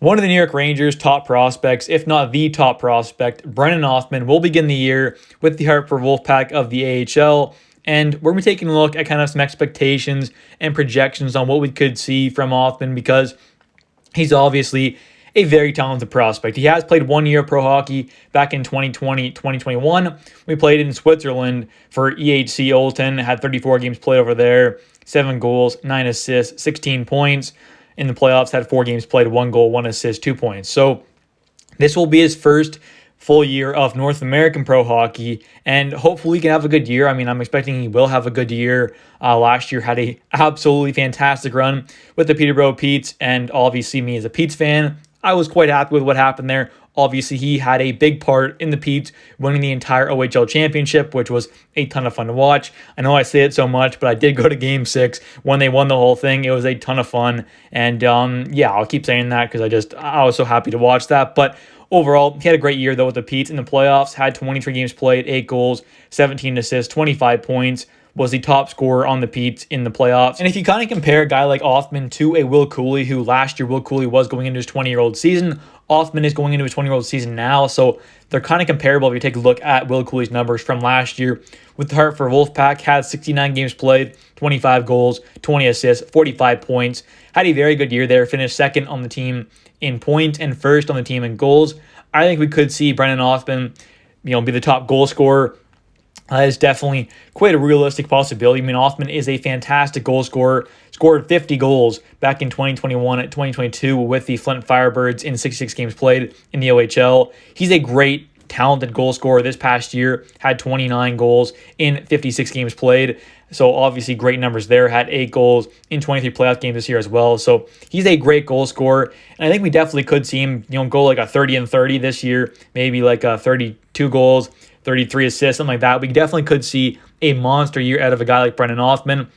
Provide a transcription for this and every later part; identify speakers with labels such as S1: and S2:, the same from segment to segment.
S1: One of the New York Rangers' top prospects, if not the top prospect, Brennan Othmann, will begin the year with the Hartford Wolfpack of the AHL. And we're going to be taking a look at kind of some expectations and projections on what we could see from Hoffman, because he's obviously a very talented prospect. He has played 1 year of pro hockey back in 2020, 2021. We played in Switzerland for EHC Olten, had 34 games played over there, 7 goals, 9 assists, 16 points. In the playoffs, had 4 games played, 1 goal, 1 assist, 2 points. So this will be his first full year of North American pro hockey, and hopefully he can have a good year. I mean, I'm expecting he will have a good year. Last year had a absolutely fantastic run with the Peterborough Petes, and obviously me as a Petes fan, I was quite happy with what happened there. Obviously, he had a big part in the Petes winning the entire OHL championship, which was a ton of fun to watch. I know I say it so much, but I did go to Game 6 when they won the whole thing. It was a ton of fun. And yeah, I'll keep saying that because I was so happy to watch that. But overall, he had a great year, though, with the Petes in the playoffs. Had 23 games played, 8 goals, 17 assists, 25 points. Was the top scorer on the Petes in the playoffs. And if you kind of compare a guy like Hoffman to a Will Cooley, who last year Will Cooley was going into his 20-year-old season, Hoffman is going into his 20-year-old season now, so they're kind of comparable if you take a look at Will Cooley's numbers from last year. With the Hartford Wolfpack, had 69 games played, 25 goals, 20 assists, 45 points. Had a very good year there, finished second on the team in points and first on the team in goals. I think we could see Brennan Othmann, be the top goal scorer. That is definitely quite a realistic possibility. I mean, Hoffman is a fantastic goal scorer. Scored 50 goals back in 2021 and 2022 with the Flint Firebirds in 66 games played in the OHL. He's a great, talented goal scorer. This past year, had 29 goals in 56 games played. So obviously great numbers there. Had 8 goals in 23 playoff games this year as well. So he's a great goal scorer. And I think we definitely could see him, go like a 30-30 this year. Maybe like a 32 goals, 33 assists, something like that. We definitely could see a monster year out of a guy like Brennan Othmann.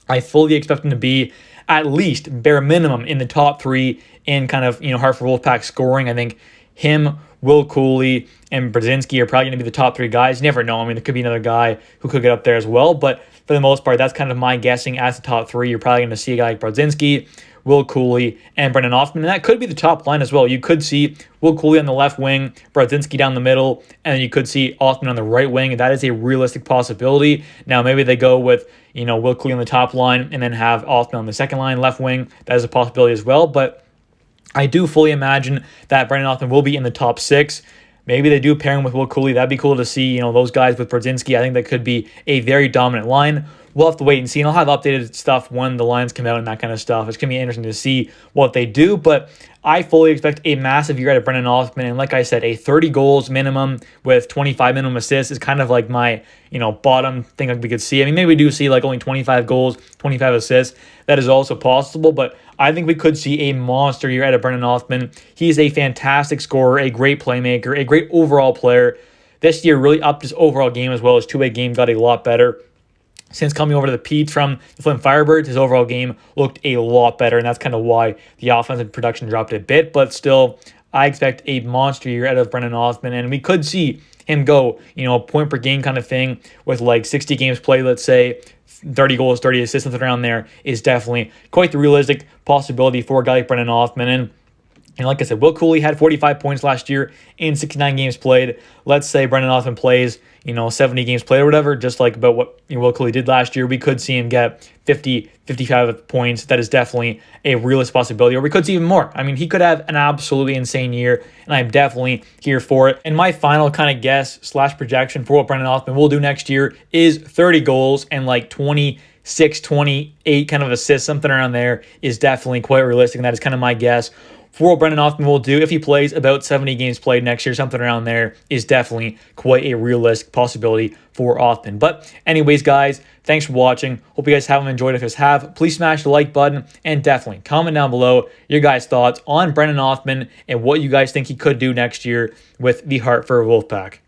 S1: I fully expect him to be at least bare minimum in the top 3 in kind of, Hartford Wolfpack scoring. I think him, Will Cooley, and Brzezinski are probably going to be the top 3 guys. You never know. I mean, there could be another guy who could get up there as well. But for the most part, that's kind of my guessing as the top 3. You're probably going to see a guy like Brzezinski, Will Cooley, and Brennan Othmann. And that could be the top line as well. You could see Will Cooley on the left wing, Brzezinski down the middle, and then you could see Othmann on the right wing. That is a realistic possibility. Now, maybe they go with, Will Cooley on the top line and then have Othmann on the second line, left wing. That is a possibility as well. But I do fully imagine that Brennan Othmann will be in the top 6. Maybe they do pair him with Will Cooley. That'd be cool to see, those guys with Brzezinski. I think that could be a very dominant line. We'll have to wait and see. And I'll have updated stuff when the lines come out and that kind of stuff. It's going to be interesting to see what they do. But I fully expect a massive year out of Brennan Othmann. And like I said, a 30 goals minimum with 25 minimum assists is kind of like my, bottom thing that we could see. I mean, maybe we do see like only 25 goals, 25 assists. That is also possible. But I think we could see a monster year out of Brennan Othmann. He's a fantastic scorer, a great playmaker, a great overall player. This year really upped his overall game as well. His two-way game got a lot better. Since coming over to the Petes from the Flint Firebirds, his overall game looked a lot better, and that's kind of why the offensive production dropped a bit. But still, I expect a monster year out of Brennan Othmann, and we could see him go, point per game kind of thing with like 60 games played, let's say, 30 goals, 30 assists, something around there is definitely quite the realistic possibility for a guy like Brennan Othmann. And like I said, Will Cooley had 45 points last year in 69 games played. Let's say Brennan Othmann plays, 70 games played or whatever, just like about what Will Cooley did last year. We could see him get 50, 55 points. That is definitely a realistic possibility. Or we could see even more. I mean, he could have an absolutely insane year, and I'm definitely here for it. And my final kind of guess / projection for what Brennan Othmann will do next year is 30 goals and like 26, 28 kind of assists, something around there is definitely quite realistic. And that is kind of my guess for what Brennan Othmann will do if he plays about 70 games played next year. Something around there is definitely quite a realistic possibility for Othmann. But anyways, guys, thanks for watching. Hope you guys have enjoyed. If you guys have, please smash the like button and definitely comment down below your guys' thoughts on Brennan Othmann and what you guys think he could do next year with the Hartford Wolfpack.